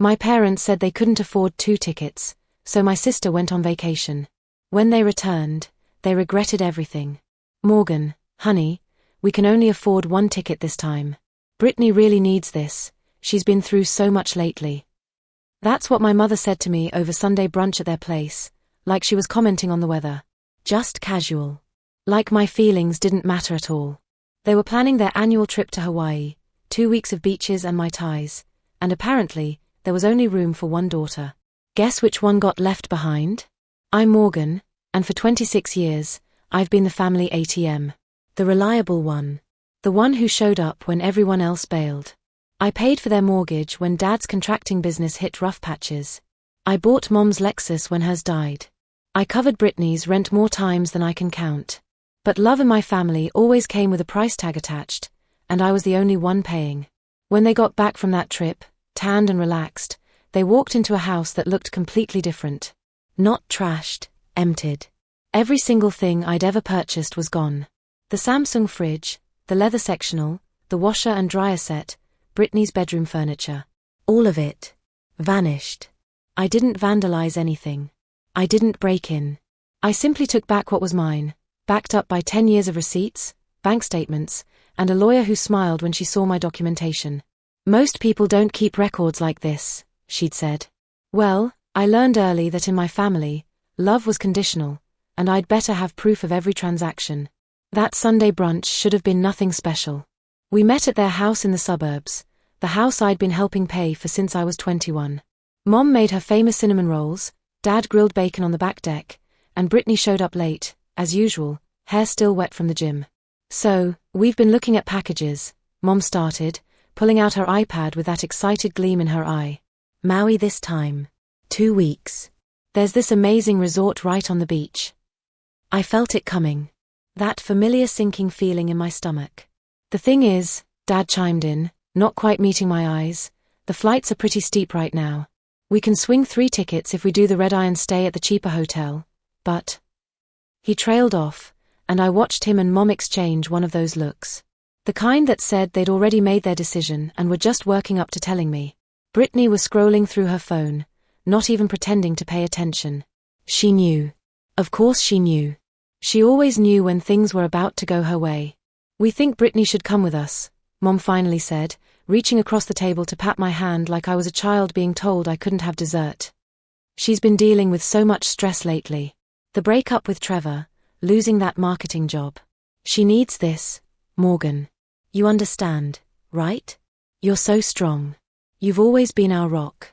My parents said they couldn't afford 2 tickets, so my sister went on vacation. When they returned, they regretted everything. "Morgan, honey, we can only afford 1 ticket this time. Brittany really needs this, she's been through so much lately." That's what my mother said to me over Sunday brunch at their place, like she was commenting on the weather. Just casual. Like my feelings didn't matter at all. They were planning their annual trip to Hawaii, 2 weeks of beaches and Mai Tais, and apparently, there was only room for 1 daughter. Guess which one got left behind? I'm Morgan, and for 26 years, I've been the family ATM. The reliable one. The one who showed up when everyone else bailed. I paid for their mortgage when Dad's contracting business hit rough patches. I bought Mom's Lexus when hers died. I covered Brittany's rent more times than I can count. But love in my family always came with a price tag attached, and I was the only one paying. When they got back from that trip, tanned and relaxed, they walked into a house that looked completely different. Not trashed, emptied. Every single thing I'd ever purchased was gone. The Samsung fridge, the leather sectional, the washer and dryer set, Brittany's bedroom furniture. All of it. Vanished. I didn't vandalize anything. I didn't break in. I simply took back what was mine, backed up by 10 years of receipts, bank statements, and a lawyer who smiled when she saw my documentation. "Most people don't keep records like this," she'd said. Well, I learned early that in my family, love was conditional, and I'd better have proof of every transaction. That Sunday brunch should have been nothing special. We met at their house in the suburbs, the house I'd been helping pay for since I was 21. Mom made her famous cinnamon rolls, Dad grilled bacon on the back deck, and Brittany showed up late, as usual, hair still wet from the gym. "So, we've been looking at packages," Mom started, pulling out her iPad with that excited gleam in her eye. "Maui this time. 2 weeks. There's this amazing resort right on the beach." I felt it coming. That familiar sinking feeling in my stomach. "The thing is," Dad chimed in, not quite meeting my eyes, "the flights are pretty steep right now. We can swing 3 tickets if we do the red eye and stay at the cheaper hotel, but..." He trailed off, and I watched him and Mom exchange one of those looks. The kind that said they'd already made their decision and were just working up to telling me. Brittany was scrolling through her phone, not even pretending to pay attention. She knew. Of course she knew. She always knew when things were about to go her way. "We think Brittany should come with us," Mom finally said, reaching across the table to pat my hand like I was a child being told I couldn't have dessert. "She's been dealing with so much stress lately. The breakup with Trevor, losing that marketing job. She needs this, Morgan. You understand, right? You're so strong. You've always been our rock.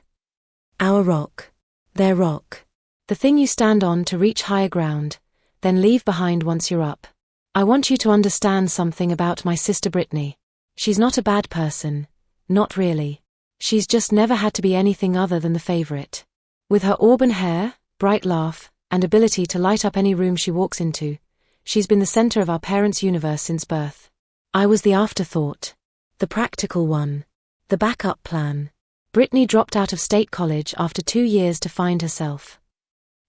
Our rock. Their rock. The thing you stand on to reach higher ground, then leave behind once you're up. I want you to understand something about my sister Brittany. She's not a bad person, not really. She's just never had to be anything other than the favorite. With her auburn hair, bright laugh, and ability to light up any room she walks into, she's been the center of our parents' universe since birth. I was the afterthought. The practical one. The backup plan. Brittany dropped out of state college after 2 years to find herself.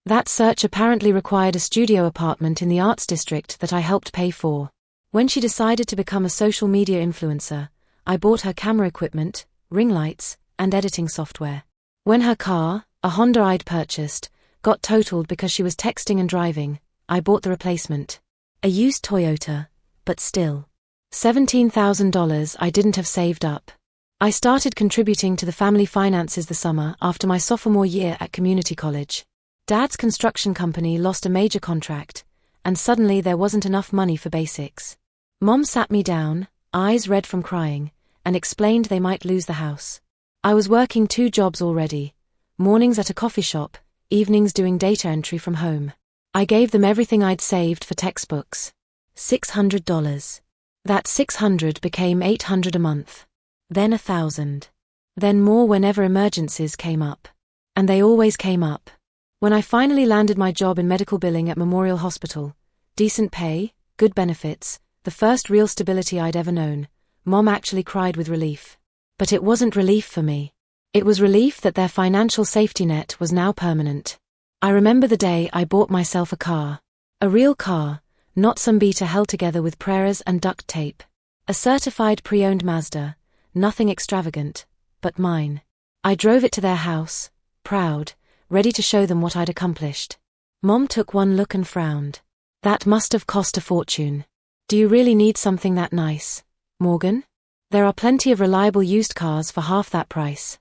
That search apparently required a studio apartment in the arts district that I helped pay for. When she decided to become a social media influencer, I bought her camera equipment, ring lights, and editing software. When her car, a Honda I'd purchased, got totaled because she was texting and driving, I bought the replacement. A used Toyota, but still. $17,000 I didn't have saved up. I started contributing to the family finances the summer after my sophomore year at community college. Dad's construction company lost a major contract, and suddenly there wasn't enough money for basics. Mom sat me down, eyes red from crying, and explained they might lose the house. I was working 2 jobs already, mornings at a coffee shop, evenings doing data entry from home. I gave them everything I'd saved for textbooks. $600. That $600 became $800 a month. Then $1,000. Then more whenever emergencies came up. And they always came up. When I finally landed my job in medical billing at Memorial Hospital, decent pay, good benefits, the first real stability I'd ever known, Mom actually cried with relief. But it wasn't relief for me. It was relief that their financial safety net was now permanent. I remember the day I bought myself a car. A real car, not some beater held together with prayers and duct tape. A certified pre-owned Mazda, nothing extravagant, but mine. I drove it to their house, proud, ready to show them what I'd accomplished. Mom took one look and frowned. That must have cost a fortune. Do you really need something that nice, Morgan? There are plenty of reliable used cars for half that price.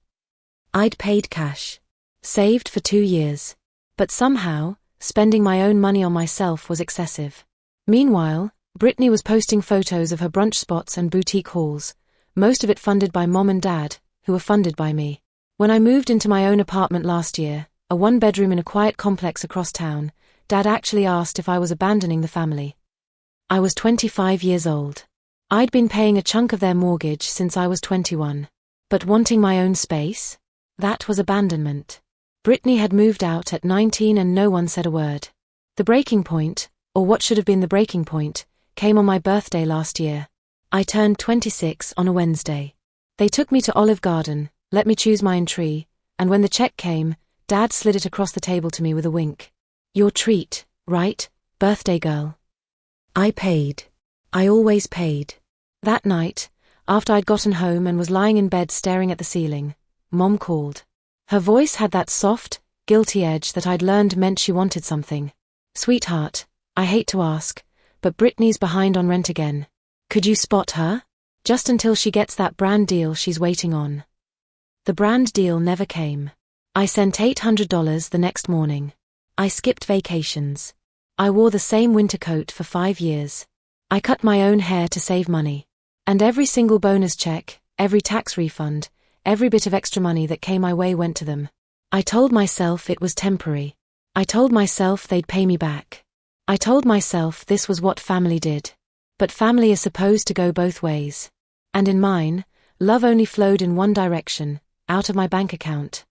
I'd paid cash. Saved for 2 years. But somehow, spending my own money on myself was excessive. Meanwhile, Brittany was posting photos of her brunch spots and boutique hauls, most of it funded by Mom and Dad, who were funded by me. When I moved into my own apartment last year, a 1-bedroom in a quiet complex across town, Dad actually asked if I was abandoning the family. I was 25 years old. I'd been paying a chunk of their mortgage since I was 21. But wanting my own space? That was abandonment. Brittany had moved out at 19 and no one said a word. The breaking point, or what should have been the breaking point, came on my birthday last year. I turned 26 on a Wednesday. They took me to Olive Garden, let me choose my own tree, and when the check came, Dad slid it across the table to me with a wink. Your treat, right, birthday girl? I paid. I always paid. That night, after I'd gotten home and was lying in bed staring at the ceiling, Mom called. Her voice had that soft, guilty edge that I'd learned meant she wanted something. Sweetheart, I hate to ask, but Brittany's behind on rent again. Could you spot her? Just until she gets that brand deal she's waiting on. The brand deal never came. I sent $800 the next morning. I skipped vacations. I wore the same winter coat for 5 years. I cut my own hair to save money. And every single bonus check, every tax refund, every bit of extra money that came my way went to them. I told myself it was temporary. I told myself they'd pay me back. I told myself this was what family did. But family is supposed to go both ways. And in mine, love only flowed in one direction, out of my bank account.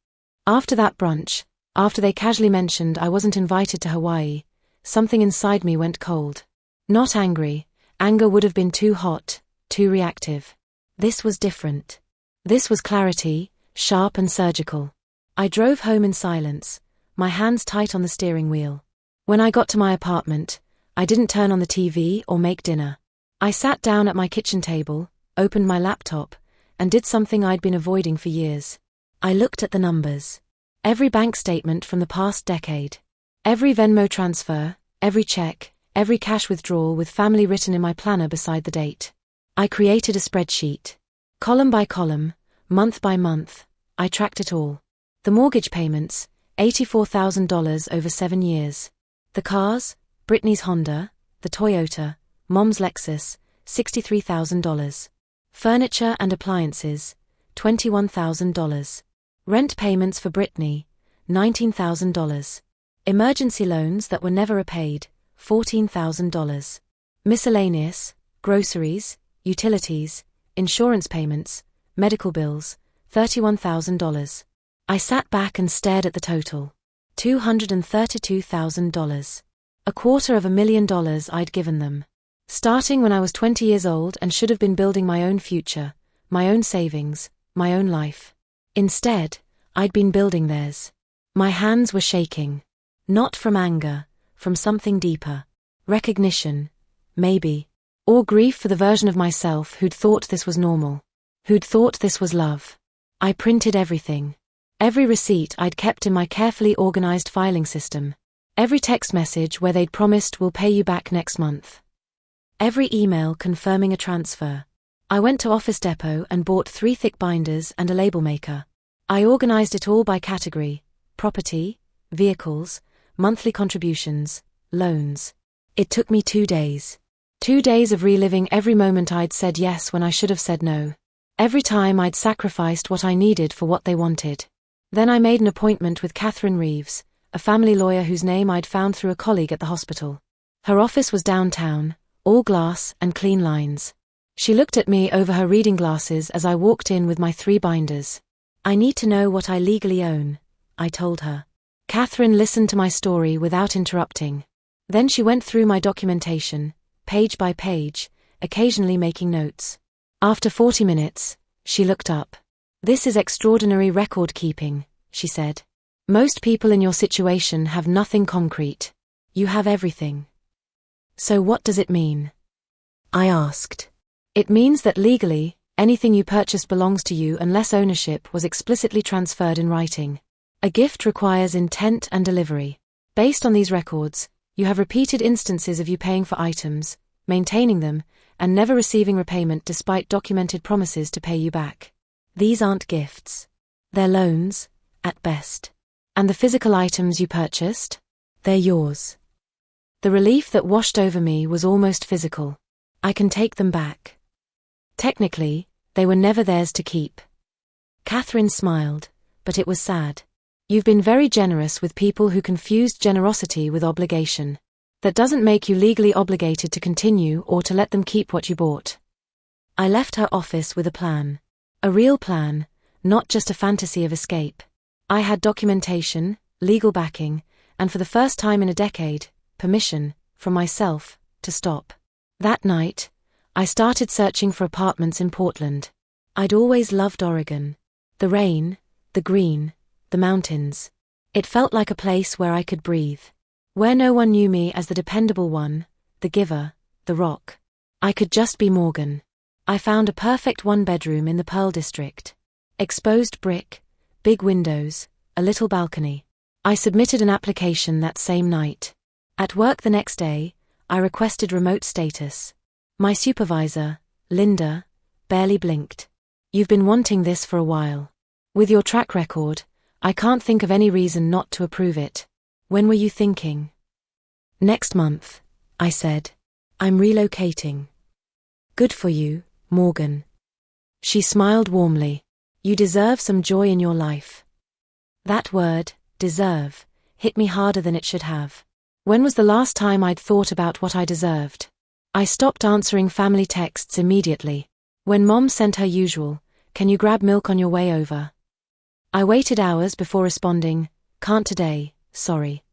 After that brunch, after they casually mentioned I wasn't invited to Hawaii, something inside me went cold. Not angry. Anger would have been too hot, too reactive. This was different. This was clarity, sharp and surgical. I drove home in silence, my hands tight on the steering wheel. When I got to my apartment, I didn't turn on the TV or make dinner. I sat down at my kitchen table, opened my laptop, and did something I'd been avoiding for years. I looked at the numbers. Every bank statement from the past decade. Every Venmo transfer, every check, every cash withdrawal with family written in my planner beside the date. I created a spreadsheet. Column by column, month by month, I tracked it all. The mortgage payments, $84,000 over 7 years. The cars, Brittany's Honda, the Toyota, Mom's Lexus, $63,000. Furniture and appliances, $21,000. Rent payments for Brittany, $19,000. Emergency loans that were never repaid, $14,000. Miscellaneous, groceries, utilities, insurance payments, medical bills, $31,000. I sat back and stared at the total. $232,000. $250,000 I'd given them. Starting when I was 20 years old and should have been building my own future, my own savings, my own life. Instead, I'd been building theirs. My hands were shaking. Not from anger, from something deeper. Recognition, maybe. Or grief for the version of myself who'd thought this was normal. Who'd thought this was love. I printed everything. Every receipt I'd kept in my carefully organized filing system. Every text message where they'd promised we'll pay you back next month. Every email confirming a transfer. I went to Office Depot and bought 3 thick binders and a label maker. I organized it all by category: property, vehicles, monthly contributions, loans. It took me 2 days. 2 days of reliving every moment I'd said yes when I should have said no. Every time I'd sacrificed what I needed for what they wanted. Then I made an appointment with Catherine Reeves, a family lawyer whose name I'd found through a colleague at the hospital. Her office was downtown, all glass and clean lines. She looked at me over her reading glasses as I walked in with my 3 binders. I need to know what I legally own, I told her. Catherine listened to my story without interrupting. Then she went through my documentation, page by page, occasionally making notes. After 40 minutes, she looked up. This is extraordinary record keeping, she said. Most people in your situation have nothing concrete. You have everything. So what does it mean? I asked. It means that legally, Anything you purchased belongs to you unless ownership was explicitly transferred in writing. A gift requires intent and delivery. Based on these records, you have repeated instances of you paying for items, maintaining them, and never receiving repayment despite documented promises to pay you back. These aren't gifts. They're loans, at best. And the physical items you purchased? They're yours. The relief that washed over me was almost physical. I can take them back. Technically, they were never theirs to keep. Catherine smiled, but it was sad. You've been very generous with people who confused generosity with obligation. That doesn't make you legally obligated to continue or to let them keep what you bought. I left her office with a plan. A real plan, not just a fantasy of escape. I had documentation, legal backing, and for the first time in a decade, permission, from myself, to stop. That night, I started searching for apartments in Portland. I'd always loved Oregon. The rain, the green, the mountains. It felt like a place where I could breathe. Where no one knew me as the dependable one, the giver, the rock. I could just be Morgan. I found a perfect one-bedroom in the Pearl District. Exposed brick, big windows, a little balcony. I submitted an application that same night. At work the next day, I requested remote status. My supervisor, Linda, barely blinked. You've been wanting this for a while. With your track record, I can't think of any reason not to approve it. When were you thinking? Next month, I said. I'm relocating. Good for you, Morgan. She smiled warmly. You deserve some joy in your life. That word, deserve, hit me harder than it should have. When was the last time I'd thought about what I deserved? I stopped answering family texts immediately. When Mom sent her usual, "Can you grab milk on your way over?" I waited hours before responding, "Can't today, sorry."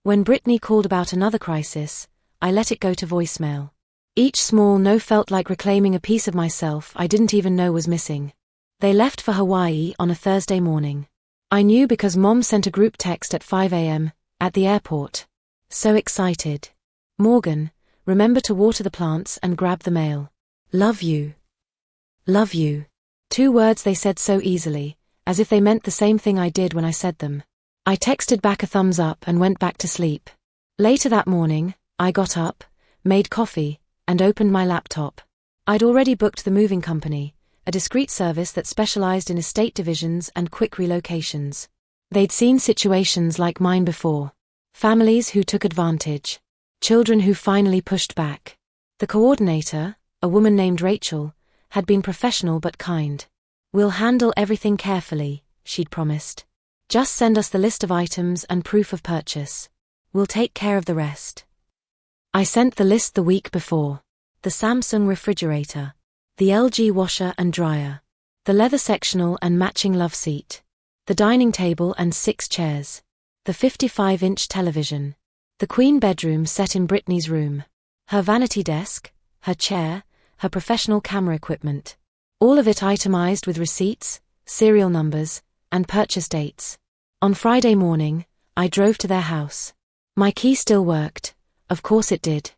When Brittany called about another crisis, I let it go to voicemail. Each small no felt like reclaiming a piece of myself I didn't even know was missing. They left for Hawaii on a Thursday morning. I knew because Mom sent a group text at 5 a.m., at the airport. So excited. Morgan, remember to water the plants and grab the mail. Love you. Love you. 2 words they said so easily, as if they meant the same thing I did when I said them. I texted back a thumbs up and went back to sleep. Later that morning, I got up, made coffee, and opened my laptop. I'd already booked the moving company, a discreet service that specialized in estate divisions and quick relocations. They'd seen situations like mine before. Families who took advantage. Children who finally pushed back. The coordinator, a woman named Rachel, had been professional but kind. We'll handle everything carefully, she'd promised. Just send us the list of items and proof of purchase. We'll take care of the rest. I sent the list the week before. The Samsung refrigerator. The LG washer and dryer. The leather sectional and matching love seat. The dining table and 6 chairs. The 55-inch television. The queen bedroom set in Brittany's room. Her vanity desk, her chair, her professional camera equipment. All of it itemized with receipts, serial numbers, and purchase dates. On Friday morning, I drove to their house. My key still worked. Of course it did.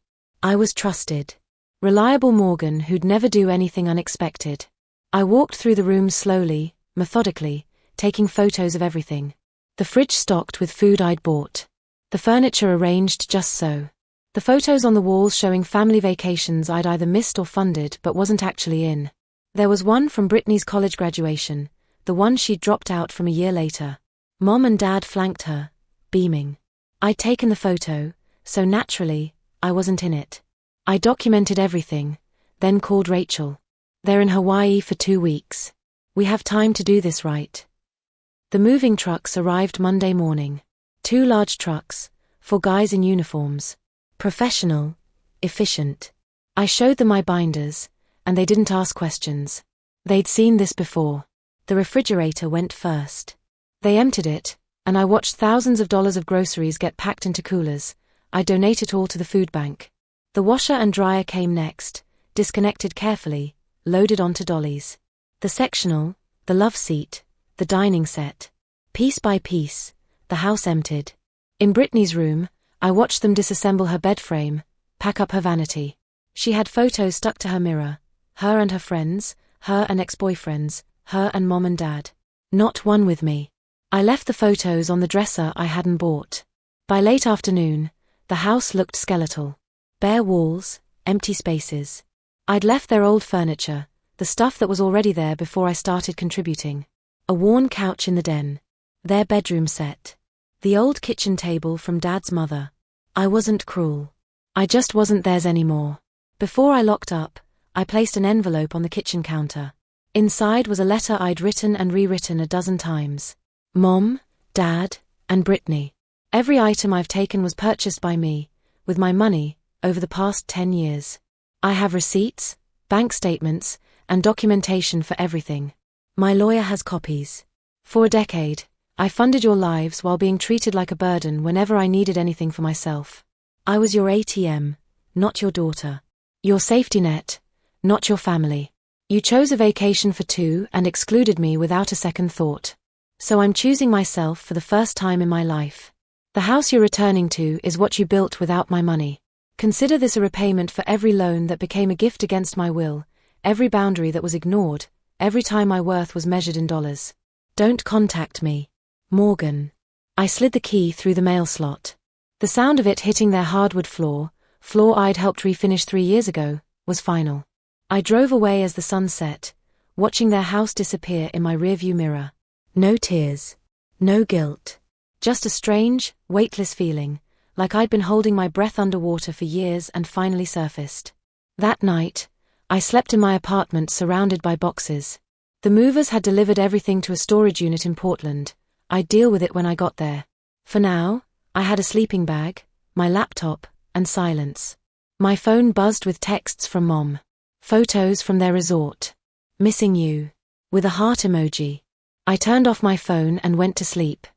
I was trusted. Reliable Morgan who'd never do anything unexpected. I walked through the room slowly, methodically, taking photos of everything. The fridge stocked with food I'd bought. The furniture arranged just so. The photos on the walls showing family vacations I'd either missed or funded but wasn't actually in. There was one from Brittany's college graduation, the one she'd dropped out from a year later. Mom and Dad flanked her, beaming. I'd taken the photo, so naturally, I wasn't in it. I documented everything, then called Rachel. They're in Hawaii for 2 weeks. We have time to do this right. The moving trucks arrived Monday morning. 2 large trucks, 4 guys in uniforms. Professional, efficient. I showed them my binders, and they didn't ask questions. They'd seen this before. The refrigerator went first. They emptied it, and I watched thousands of dollars of groceries get packed into coolers. I donate it all to the food bank. The washer and dryer came next, disconnected carefully, loaded onto dollies. The sectional, the love seat, the dining set. Piece by piece, the house emptied. In Brittany's room, I watched them disassemble her bed frame, pack up her vanity. She had photos stuck to her mirror, her and her friends, her and ex-boyfriends, her and mom and dad. Not one with me. I left the photos on the dresser I hadn't bought. By late afternoon, the house looked skeletal. Bare walls, empty spaces. I'd left their old furniture, the stuff that was already there before I started contributing. A worn couch in the den. Their bedroom set. The old kitchen table from Dad's mother. I wasn't cruel. I just wasn't theirs anymore. Before I locked up, I placed an envelope on the kitchen counter. Inside was a letter I'd written and rewritten a dozen times. Mom, Dad, and Brittany. Every item I've taken was purchased by me, with my money, over the past 10 years. I have receipts, bank statements, and documentation for everything. My lawyer has copies. For a decade, I funded your lives while being treated like a burden whenever I needed anything for myself. I was your ATM, not your daughter. Your safety net, not your family. You chose a vacation for two and excluded me without a second thought. So I'm choosing myself for the first time in my life. The house you're returning to is what you built without my money. Consider this a repayment for every loan that became a gift against my will, every boundary that was ignored, every time my worth was measured in dollars. Don't contact me. Morgan. I slid the key through the mail slot. The sound of it hitting their hardwood floor I'd helped refinish 3 years ago, was final. I drove away as the sun set, watching their house disappear in my rearview mirror. No tears. No guilt. Just a strange, weightless feeling, like I'd been holding my breath underwater for years and finally surfaced. That night, I slept in my apartment surrounded by boxes. The movers had delivered everything to a storage unit in Portland. I'd deal with it when I got there. For now, I had a sleeping bag, my laptop, and silence. My phone buzzed with texts from Mom. Photos from their resort. Missing you. With a heart emoji. I turned off my phone and went to sleep.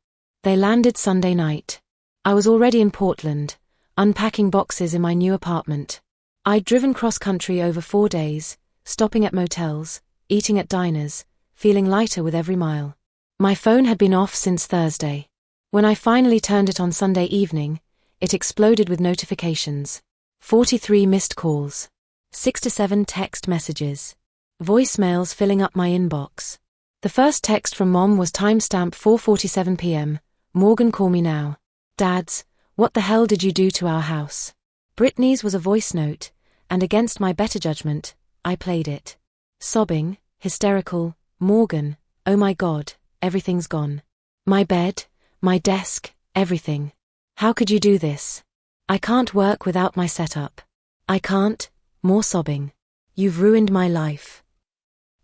They landed Sunday night. I was already in Portland, unpacking boxes in my new apartment. I'd driven cross-country over 4 days, stopping at motels, eating at diners, feeling lighter with every mile. My phone had been off since Thursday. When I finally turned it on Sunday evening, it exploded with notifications. 43 missed calls. 6 to 7 text messages. Voicemails filling up my inbox. The first text from Mom was timestamp 4:47 p.m. Morgan, call me now. Dad's, what the hell did you do to our house? Brittany's was a voice note, and against my better judgment, I played it. Sobbing, hysterical, Morgan, oh my God, everything's gone. My bed, my desk, everything. How could you do this? I can't work without my setup. I can't, more sobbing. You've ruined my life.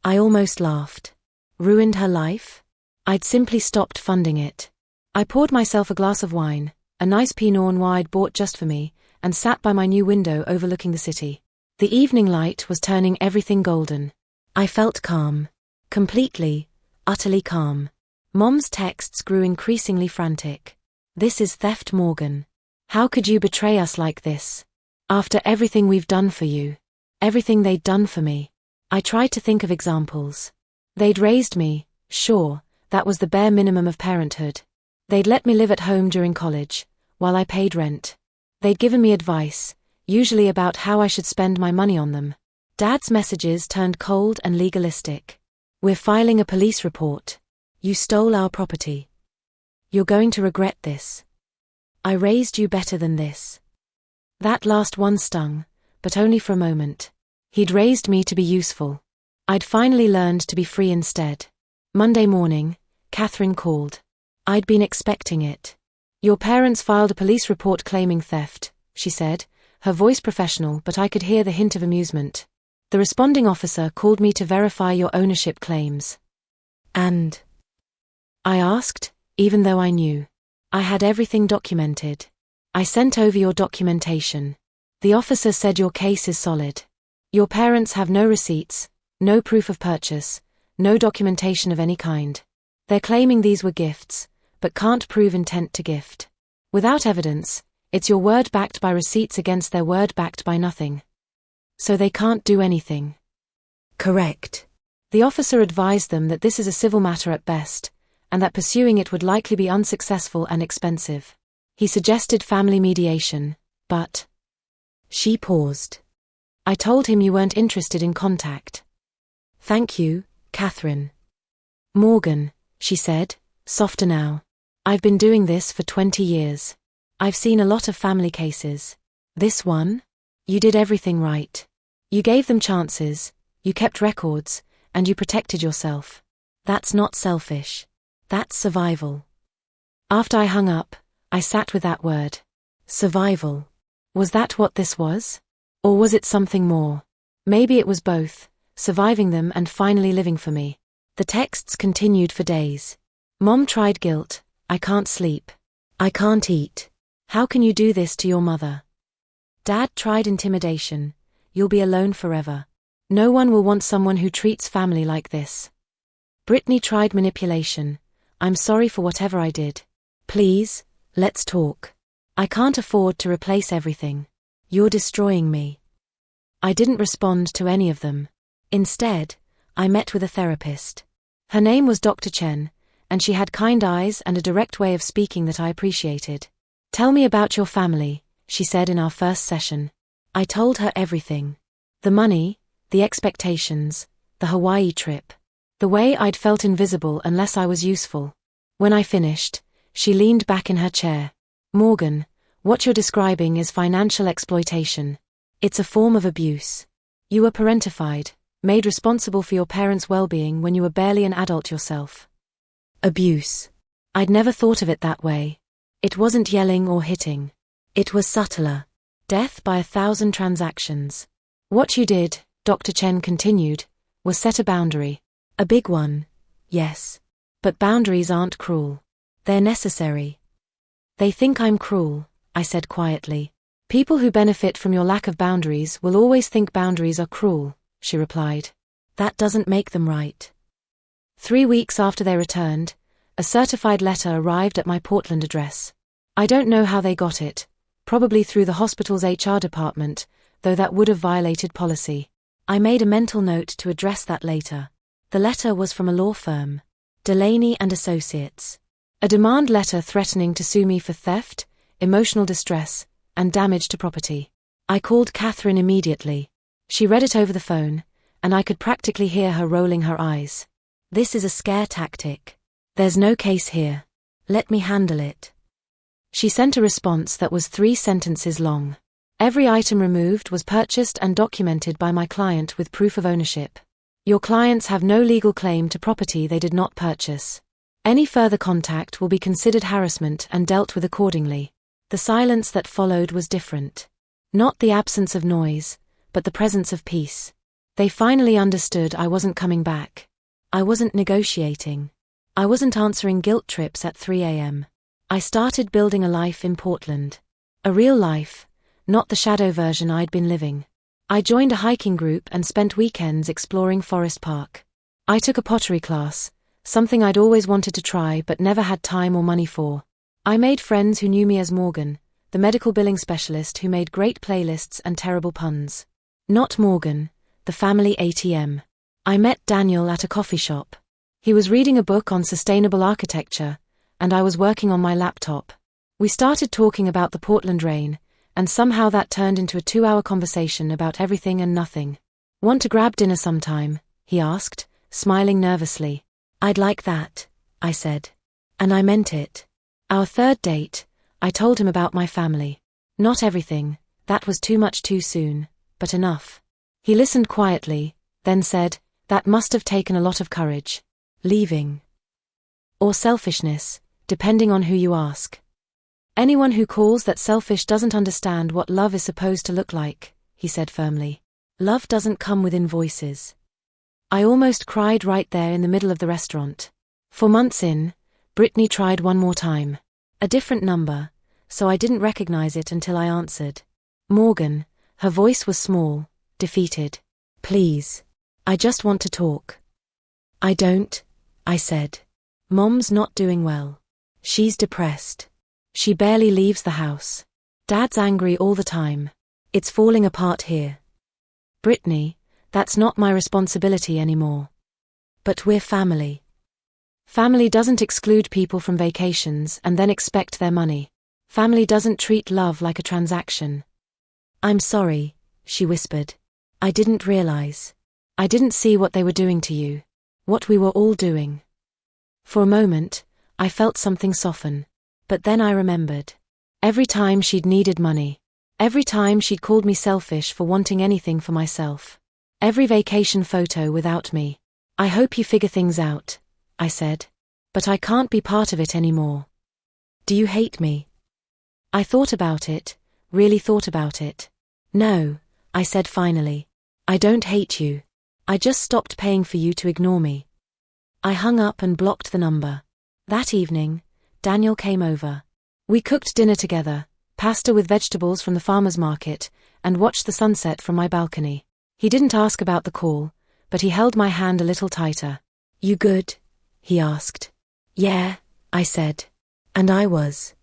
I almost laughed. Ruined her life? I'd simply stopped funding it. I poured myself a glass of wine, a nice Pinot Noir I'd bought just for me, and sat by my new window overlooking the city. The evening light was turning everything golden. I felt calm. Completely, utterly calm. Mom's texts grew increasingly frantic. This is theft, Morgan. How could you betray us like this? After everything we've done for you. Everything they'd done for me. I tried to think of examples. They'd raised me, sure, that was the bare minimum of parenthood. They'd let me live at home during college, while I paid rent. They'd given me advice, usually about how I should spend my money on them. Dad's messages turned cold and legalistic. We're filing a police report. You stole our property. You're going to regret this. I raised you better than this. That last one stung, but only for a moment. He'd raised me to be useful. I'd finally learned to be free instead. Monday morning, Catherine called. I'd been expecting it. Your parents filed a police report claiming theft, she said, her voice professional, but I could hear the hint of amusement. The responding officer called me to verify your ownership claims. And? I asked, even though I knew. I had everything documented. I sent over your documentation. The officer said your case is solid. Your parents have no receipts, no proof of purchase, no documentation of any kind. They're claiming these were gifts, but can't prove intent to gift. Without evidence, it's your word backed by receipts against their word backed by nothing. So they can't do anything. Correct. The officer advised them that this is a civil matter at best, and that pursuing it would likely be unsuccessful and expensive. He suggested family mediation, but... She paused. I told him you weren't interested in contact. Thank you, Catherine. Morgan, she said, softer now. I've been doing this for 20 years. I've seen a lot of family cases. This one? You did everything right. You gave them chances, you kept records, and you protected yourself. That's not selfish. That's survival. After I hung up, I sat with that word. Survival. Was that what this was? Or was it something more? Maybe it was both, surviving them and finally living for me. The texts continued for days. Mom tried guilt. I can't sleep. I can't eat. How can you do this to your mother? Dad tried intimidation. You'll be alone forever. No one will want someone who treats family like this. Brittany tried manipulation. I'm sorry for whatever I did. Please, let's talk. I can't afford to replace everything. You're destroying me. I didn't respond to any of them. Instead, I met with a therapist. Her name was Dr. Chen, and she had kind eyes and a direct way of speaking that I appreciated. Tell me about your family, she said in our first session. I told her everything. The money, the expectations, the Hawaii trip. The way I'd felt invisible unless I was useful. When I finished, she leaned back in her chair. Morgan, what you're describing is financial exploitation. It's a form of abuse. You were parentified, made responsible for your parents' well-being when you were barely an adult yourself. Abuse. I'd never thought of it that way. It wasn't yelling or hitting. It was subtler. Death by 1,000 transactions. What you did, Dr. Chen continued, was set a boundary. A big one, yes. But boundaries aren't cruel. They're necessary. They think I'm cruel, I said quietly. People who benefit from your lack of boundaries will always think boundaries are cruel, she replied. That doesn't make them right. 3 weeks after they returned, a certified letter arrived at my Portland address. I don't know how they got it, probably through the hospital's HR department, though that would have violated policy. I made a mental note to address that later. The letter was from a law firm, Delaney and Associates. A demand letter threatening to sue me for theft, emotional distress, and damage to property. I called Catherine immediately. She read it over the phone, and I could practically hear her rolling her eyes. This is a scare tactic. There's no case here. Let me handle it. She sent a response that was 3 sentences long. Every item removed was purchased and documented by my client with proof of ownership. Your clients have no legal claim to property they did not purchase. Any further contact will be considered harassment and dealt with accordingly. The silence that followed was different. Not the absence of noise, but the presence of peace. They finally understood I wasn't coming back. I wasn't negotiating. I wasn't answering guilt trips at 3 a.m. I started building a life in Portland. A real life, not the shadow version I'd been living. I joined a hiking group and spent weekends exploring Forest Park. I took a pottery class, something I'd always wanted to try but never had time or money for. I made friends who knew me as Morgan, the medical billing specialist who made great playlists and terrible puns. Not Morgan, the family ATM. I met Daniel at a coffee shop. He was reading a book on sustainable architecture, and I was working on my laptop. We started talking about the Portland rain, and somehow that turned into a 2-hour conversation about everything and nothing. Want to grab dinner sometime? He asked, smiling nervously. I'd like that, I said. And I meant it. Our third date, I told him about my family. Not everything, that was too much too soon, but enough. He listened quietly, then said, that must have taken a lot of courage. Leaving. Or selfishness, depending on who you ask. Anyone who calls that selfish doesn't understand what love is supposed to look like, he said firmly. Love doesn't come with invoices. I almost cried right there in the middle of the restaurant. 4 months in, Brittany tried one more time. A different number, so I didn't recognize it until I answered. Morgan, her voice was small, defeated. Please. I just want to talk. I don't, I said. Mom's not doing well. She's depressed. She barely leaves the house. Dad's angry all the time. It's falling apart here. Brittany, that's not my responsibility anymore. But we're family. Family doesn't exclude people from vacations and then expect their money. Family doesn't treat love like a transaction. I'm sorry, she whispered. I didn't realize. I didn't see what they were doing to you. What we were all doing. For a moment, I felt something soften. But then I remembered. Every time she'd needed money. Every time she'd called me selfish for wanting anything for myself. Every vacation photo without me. I hope you figure things out, I said. But I can't be part of it anymore. Do you hate me? I thought about it, really thought about it. No, I said finally. I don't hate you. I just stopped paying for you to ignore me. I hung up and blocked the number. That evening, Daniel came over. We cooked dinner together, pasta with vegetables from the farmer's market, and watched the sunset from my balcony. He didn't ask about the call, but he held my hand a little tighter. You good? He asked. Yeah, I said. And I was.